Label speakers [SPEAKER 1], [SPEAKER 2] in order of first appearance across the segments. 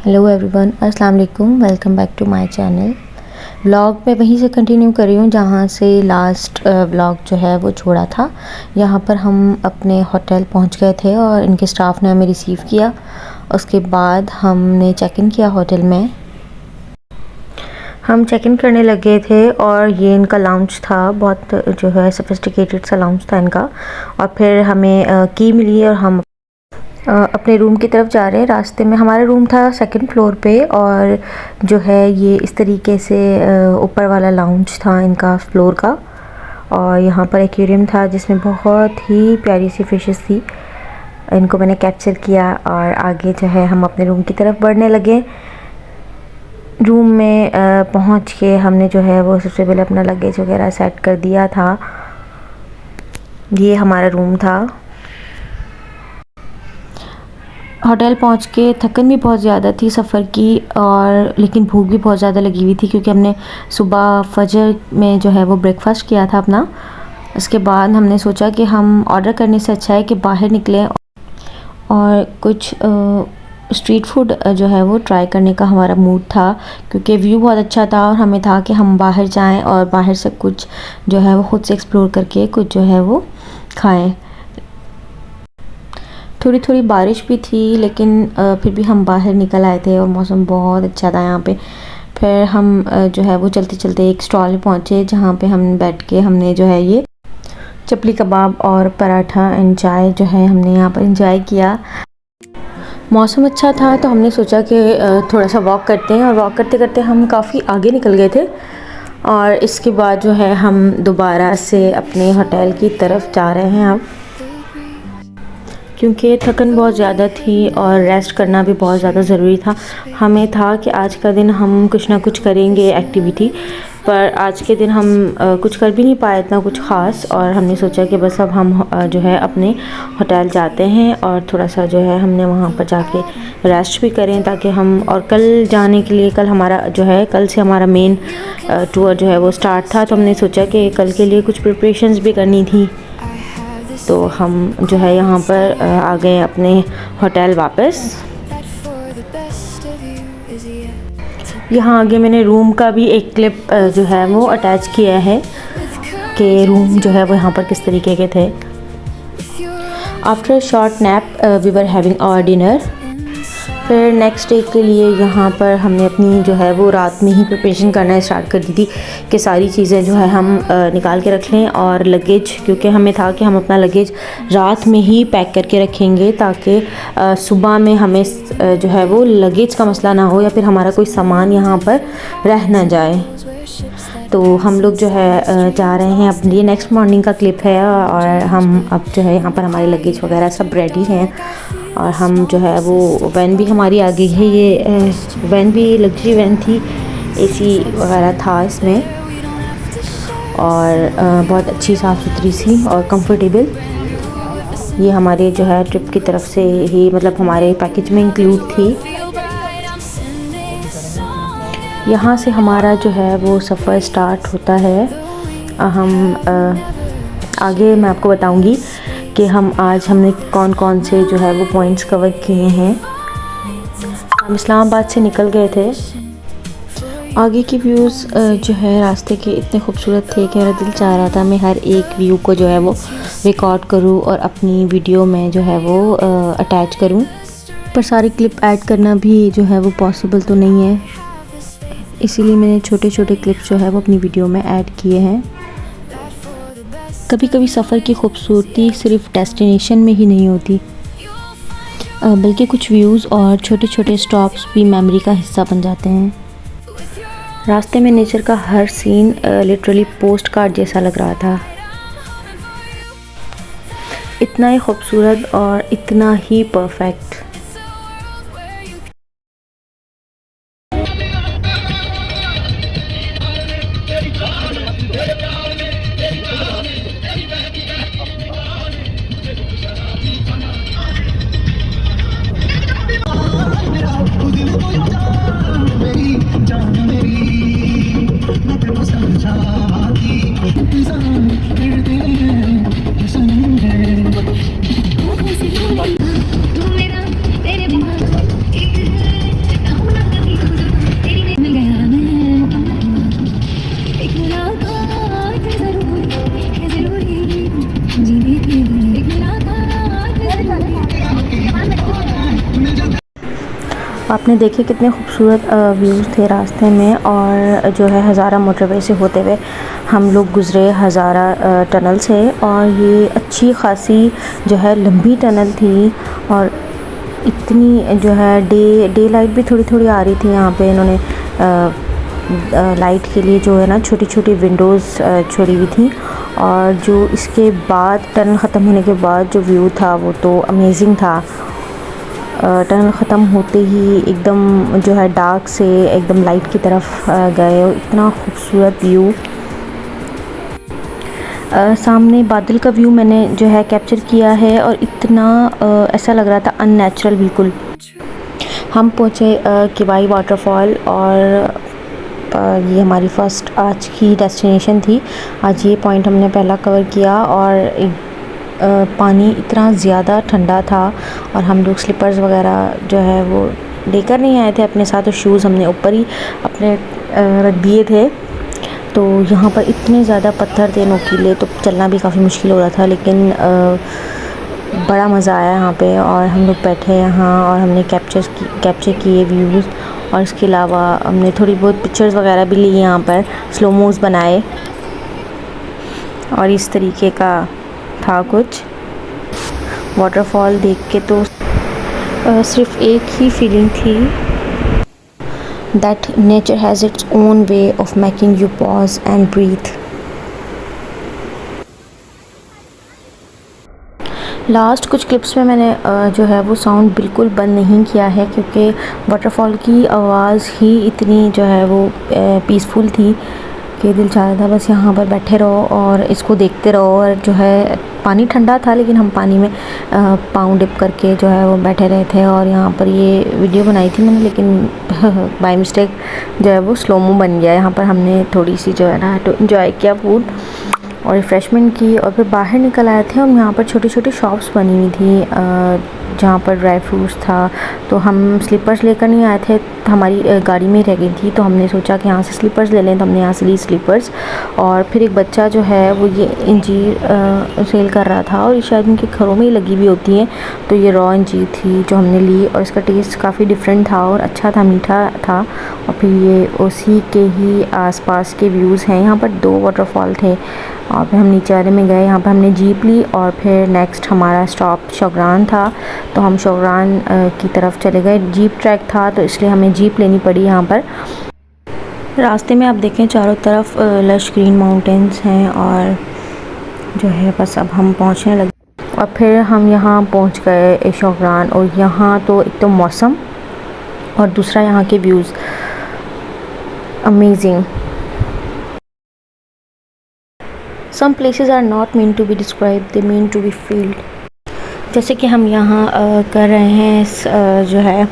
[SPEAKER 1] Hello everyone, अस्सलाम वालेकुम। Welcome back to my channel. Vlog मैं वहीं से कंटिन्यू कर रही हूँ जहाँ से लास्ट व्लॉग जो है वो छोड़ा था। यहाँ पर हम अपने होटल पहुँच गए थे और इनके स्टाफ ने हमें रिसीव किया। उसके बाद हमने चेक इन किया होटल में। हम चेक इन करने लगे थे और ये इनका लाउंज था, बहुत जो है सोफिस्टिकेटेड सा लाउंज था इनका। और फिर हमें की मिली और हम अपने रूम की तरफ जा रहे हैं। रास्ते में हमारा रूम था सेकंड फ्लोर पे और जो है ये इस तरीके से ऊपर वाला लाउंज था इनका फ्लोर का। और यहाँ पर एक्वेरियम था जिसमें बहुत ही प्यारी सी फिशेस थी। इनको मैंने कैप्चर किया और आगे जो है हम अपने रूम की तरफ बढ़ने लगे। रूम में पहुँच के हमने जो है वो सबसे पहले अपना लगेज वगैरह सेट कर दिया था। ये हमारा रूम था। होटल पहुंच के थकन भी बहुत ज़्यादा थी सफ़र की, और लेकिन भूख भी बहुत ज़्यादा लगी हुई थी क्योंकि हमने सुबह फजर में जो है वो ब्रेकफास्ट किया था अपना। उसके बाद हमने सोचा कि हम ऑर्डर करने से अच्छा है कि बाहर निकलें और कुछ स्ट्रीट फूड जो है वो ट्राई करने का हमारा मूड था क्योंकि व्यू बहुत अच्छा था और हमें था कि हम बाहर जाएं और बाहर से कुछ जो है वो ख़ुद से एक्सप्लोर करके कुछ जो है वो खाएं। थोड़ी थोड़ी बारिश भी थी लेकिन फिर भी हम बाहर निकल आए थे और मौसम बहुत अच्छा था यहाँ पे। फिर हम जो है वो चलते चलते एक स्टॉल में पहुँचे जहाँ पे हम बैठ के हमने जो है ये चपली कबाब और पराठा एंड चाय जो है हमने यहाँ पर एंजॉय किया। मौसम अच्छा था तो हमने सोचा कि थोड़ा सा वॉक करते हैं, और वॉक करते करते हम काफ़ी आगे निकल गए थे। और इसके बाद जो है हम दोबारा से अपने होटल की तरफ जा रहे हैं अब, क्योंकि थकन बहुत ज़्यादा थी और रेस्ट करना भी बहुत ज़्यादा ज़रूरी था। हमें था कि आज का दिन हम कुछ ना कुछ करेंगे एक्टिविटी, पर आज के दिन हम कुछ कर भी नहीं पाए इतना कुछ ख़ास। और हमने सोचा कि बस अब हम जो है अपने होटल जाते हैं और थोड़ा सा जो है हमने वहाँ पर जाके रेस्ट भी करें ताकि हम, और कल जाने के लिए, कल हमारा जो है कल से हमारा मेन टूर जो है वो स्टार्ट था। तो हमने सोचा कि कल के लिए कुछ प्रिपरेशंस भी करनी थी। तो हम जो है यहाँ पर आ गए अपने होटल वापस। यहाँ आगे मैंने रूम का भी एक क्लिप जो है वो अटैच किया है कि रूम जो है वो यहाँ पर किस तरीके के थे। After short nap we were having our dinner. फिर नेक्स्ट डे के लिए यहाँ पर हमने अपनी जो है वो रात में ही प्रिपरेशन करना स्टार्ट कर दी थी कि सारी चीज़ें जो है हम निकाल के रख लें। और लगेज, क्योंकि हमें था कि हम अपना लगेज रात में ही पैक करके रखेंगे ताकि सुबह में हमें जो है वो लगेज का मसला ना हो या फिर हमारा कोई सामान यहाँ पर रह ना जाए। तो हम लोग जो है जा रहे हैं अपनी, नेक्स्ट मॉर्निंग का क्लिप है और हम अब जो है यहाँ पर हमारे लगेज वगैरह सब रेडी हैं। और हम जो है वो वैन भी हमारी आ गई है। ये वैन भी लग्जरी वैन थी, एसी वगैरह था इसमें और बहुत अच्छी साफ़ सुथरी सी और कंफर्टेबल। ये हमारे जो है ट्रिप की तरफ से ही, मतलब हमारे पैकेज में इंक्लूड थी। यहाँ से हमारा जो है वो सफ़र स्टार्ट होता है। हम आगे मैं आपको बताऊंगी कि हमने कौन कौन से जो है वो पॉइंट्स कवर किए हैं। हम इस्लामाबाद से निकल गए थे। आगे की व्यूज़ जो है रास्ते के इतने खूबसूरत थे कि मेरा दिल चाह रहा था मैं हर एक व्यू को जो है वो रिकॉर्ड करूं और अपनी वीडियो में जो है वो अटैच करूं, पर सारी क्लिप ऐड करना भी जो है वो पॉसिबल तो नहीं है, इसीलिए मैंने छोटे छोटे क्लिप्स जो है वो अपनी वीडियो में ऐड किए हैं। कभी कभी सफ़र की खूबसूरती सिर्फ डेस्टिनेशन में ही नहीं होती, बल्कि कुछ व्यूज़ और छोटे छोटे स्टॉप्स भी मेमोरी का हिस्सा बन जाते हैं। रास्ते में नेचर का हर सीन लिटरली पोस्ट कार्ड जैसा लग रहा था। इतना ही खूबसूरत और इतना ही परफेक्ट। आपने देखे कितने खूबसूरत व्यूज़ थे रास्ते में। और जो है हज़ारा मोटरवे से होते हुए हम लोग गुज़रे हज़ारा टनल से, और ये अच्छी खासी जो है लंबी टनल थी। और इतनी जो है डे लाइट भी थोड़ी थोड़ी आ रही थी। यहाँ पे इन्होंने लाइट के लिए जो है ना छोटी छोटी विंडोज़ छोड़ी हुई थी। और जो इसके बाद टनल ख़त्म होने के बाद जो व्यू था वो तो अमेजिंग था। टनल ख़त्म होते ही एकदम जो है डार्क से एकदम लाइट की तरफ गए, और इतना खूबसूरत व्यू। सामने बादल का व्यू मैंने जो है कैप्चर किया है, और इतना ऐसा लग रहा था अननेचुरल बिल्कुल। हम पहुँचे किवाई वाटरफॉल, और ये हमारी फ़र्स्ट आज की डेस्टिनेशन थी। आज ये पॉइंट हमने पहला कवर किया, और पानी इतना ज़्यादा ठंडा था, और हम लोग स्लीपर्स वगैरह जो है वो लेकर नहीं आए थे अपने साथ, और शूज़ हमने ऊपर ही अपने रख दिए थे। तो यहाँ पर इतने ज़्यादा पत्थर थे नोकीले, तो चलना भी काफ़ी मुश्किल हो रहा था, लेकिन बड़ा मज़ा आया यहाँ पे। और हम लोग बैठे यहाँ और हमने कैप्चर किए व्यूज़, और इसके अलावा हमने थोड़ी बहुत पिक्चर्स वगैरह भी ली यहाँ पर, स्लो मोज़ बनाए, और इस तरीके का था कुछ। वाटरफॉल देख के तो सिर्फ एक ही फीलिंग थी, that nature has its own way of making you pause and breathe. Last कुछ क्लिप्स में मैंने जो है वो साउंड बिल्कुल बंद नहीं किया है, क्योंकि वाटरफॉल की आवाज़ ही इतनी जो है वो पीसफुल थी कि दिल चाह रहा था बस यहाँ पर बैठे रहो और इसको देखते रहो। और जो है पानी ठंडा था, लेकिन हम पानी में पाँव डिप करके जो है वो बैठे रहे थे। और यहाँ पर ये वीडियो बनाई थी मैंने, लेकिन बाय मिस्टेक जो है वो स्लोमो बन गया। यहाँ पर हमने थोड़ी सी जो है ना तो इन्जॉय किया फूड और रिफ़्रेशमेंट की, और फिर बाहर निकल आए थे। और यहाँ पर छोटी छोटी शॉप्स बनी हुई थी जहाँ पर ड्राई फ्रूट्स था। तो हम स्लीपर्स लेकर नहीं आए थे, हमारी गाड़ी में रह गई थी, तो हमने सोचा कि यहाँ से स्लीपर्स ले लें, तो हमने यहाँ से ली स्लीपर्स। और फिर एक बच्चा जो है वो ये इंजीर सेल कर रहा था, और ये शायद उनके घरों में ही लगी हुई होती हैं। तो ये रॉ इंजीर थी जो हमने ली, और इसका टेस्ट काफ़ी डिफरेंट था और अच्छा था, मीठा था। और फिर ये उसी के ही आसपास के व्यूज़ हैं। यहाँ पर 2 वाटरफॉल थे, और फिर हम नीचे वाले में गए। यहाँ पर हमने जीप ली, और फिर नेक्स्ट हमारा स्टॉप शौगरान था, तो हम शौगरान की तरफ चले गए। जीप ट्रैक था, तो इसलिए हमें जीप लेनी पड़ी। यहाँ पर रास्ते में आप देखें चारों तरफ लश ग्रीन माउंटेन्स हैं, और जो है बस अब हम पहुँचने लगे। और फिर हम यहाँ पहुँच गए शौगरान, और यहाँ तो एक तो मौसम और दूसरा यहाँ के views amazing. Some places are not meant to be described, they mean to be felt। जैसे कि हम यहाँ कर रहे हैं जो है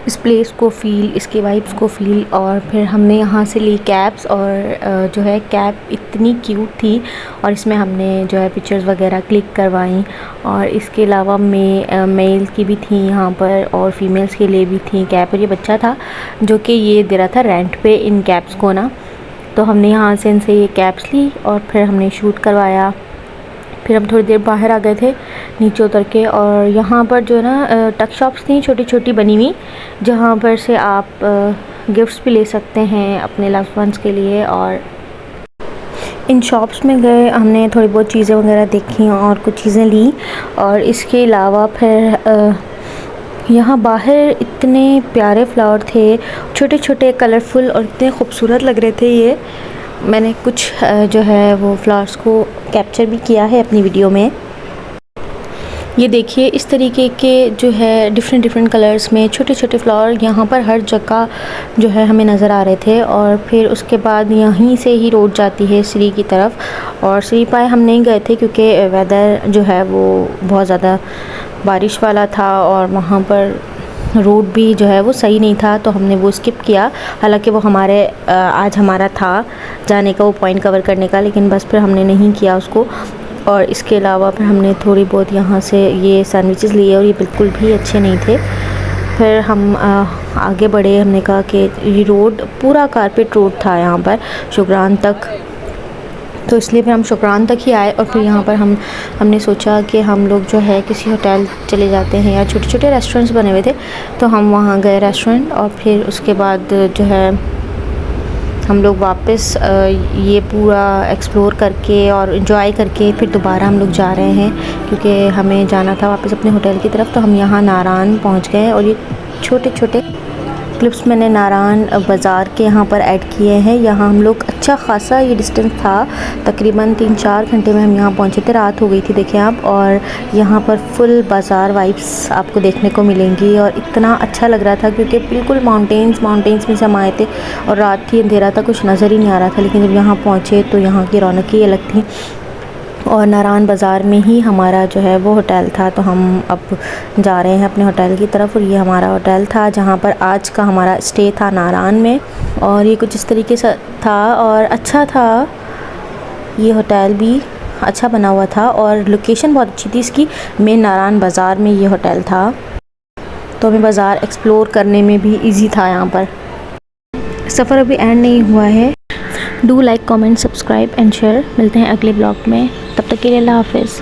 [SPEAKER 1] इस प्लेस को फ़ील, इसके वाइब्स को फ़ील। और फिर हमने यहाँ से ली कैब्स, और जो है कैब इतनी क्यूट थी, और इसमें हमने जो है पिक्चर्स वगैरह क्लिक करवाई। और इसके अलावा मेल्स की भी थी यहाँ पर, और फीमेल्स के लिए भी थी कैब। और ये बच्चा था जो कि ये दे रहा था रेंट पे इन कैब्स को ना, तो हमने यहाँ से इनसे ये कैब्स ली, और फिर हमने शूट करवाया। फिर हम थोड़ी देर बाहर आ गए थे नीचे उतर के, और यहाँ पर जो है ना टक शॉप्स थी छोटी छोटी बनी हुई, जहाँ पर से आप गिफ्ट्स भी ले सकते हैं अपने लव्ड वंस के लिए। और इन शॉप्स में गए, हमने थोड़ी बहुत चीज़ें वगैरह देखी और कुछ चीज़ें ली। और इसके अलावा फिर यहाँ बाहर इतने प्यारे फ्लावर थे, छोटे छोटे कलरफुल, और इतने खूबसूरत लग रहे थे। ये मैंने कुछ जो है वो फ्लावर्स को कैप्चर भी किया है अपनी वीडियो में। ये देखिए इस तरीके के जो है डिफरेंट कलर्स में छोटे छोटे फ्लावर यहाँ पर हर जगह जो है हमें नज़र आ रहे थे। और फिर उसके बाद यहीं से ही रोड जाती है श्री की तरफ, और श्री पाए हम नहीं गए थे क्योंकि वेदर जो है वो बहुत ज़्यादा बारिश वाला था, और वहाँ पर रोड भी जो है वो सही नहीं था, तो हमने वो स्किप किया। हालांकि वो हमारे आज हमारा था जाने का, वो पॉइंट कवर करने का, लेकिन बस फिर हमने नहीं किया उसको। और इसके अलावा फिर हमने थोड़ी बहुत यहाँ से ये सैंडविचेस लिए, और ये बिल्कुल भी अच्छे नहीं थे। फिर हम आगे बढ़े, हमने कहा कि ये रोड पूरा कारपेट रोड था यहाँ पर शौगरान तक, तो इसलिए फिर हम शुक्रान तक ही आए और फिर यहाँ पर हमने सोचा कि हम लोग जो है किसी होटल चले जाते हैं, या छोटे छोटे रेस्टोरेंट्स बने हुए थे तो हम वहाँ गए रेस्टोरेंट, और फिर उसके बाद जो है हम लोग वापस ये पूरा एक्सप्लोर करके और इन्जॉय करके फिर दोबारा हम लोग जा रहे हैं, क्योंकि हमें जाना था वापस अपने होटल की तरफ। तो हम यहाँ नारान पहुँच गए, और ये छोटे छोटे क्लिप्स मैंने नारान बाज़ार के यहाँ पर ऐड किए हैं। यहाँ हम लोग अच्छा खासा ये डिस्टेंस था, तकरीबन 3-4 घंटे में हम यहाँ पहुँचे थे। रात हो गई थी देखिए आप, और यहाँ पर फुल बाज़ार वाइब्स आपको देखने को मिलेंगी, और इतना अच्छा लग रहा था क्योंकि बिल्कुल माउंटेन्स में से हम आए थे और रात थी, अंधेरा था, कुछ नज़र ही नहीं आ रहा था। लेकिन जब यहाँ पहुँचे तो यहाँ की रौनक ही अलग थी, और नारान बाज़ार में ही हमारा जो है वो होटल था। तो हम अब जा रहे हैं अपने होटल की तरफ, और ये हमारा होटल था जहाँ पर आज का हमारा स्टे था नारान में, और ये कुछ इस तरीके से था और अच्छा था। ये होटल भी अच्छा बना हुआ था और लोकेशन बहुत अच्छी थी इसकी, मेन नारान बाज़ार में ये होटल था, तो हमें बाज़ार एक्सप्लोर करने में भी ईजी था। यहाँ पर सफ़र अभी एंड नहीं हुआ है। Do like, comment, subscribe and share. मिलते हैं अगले ब्लॉग में, तब तक के लिए अल्लाह हाफ़िज़।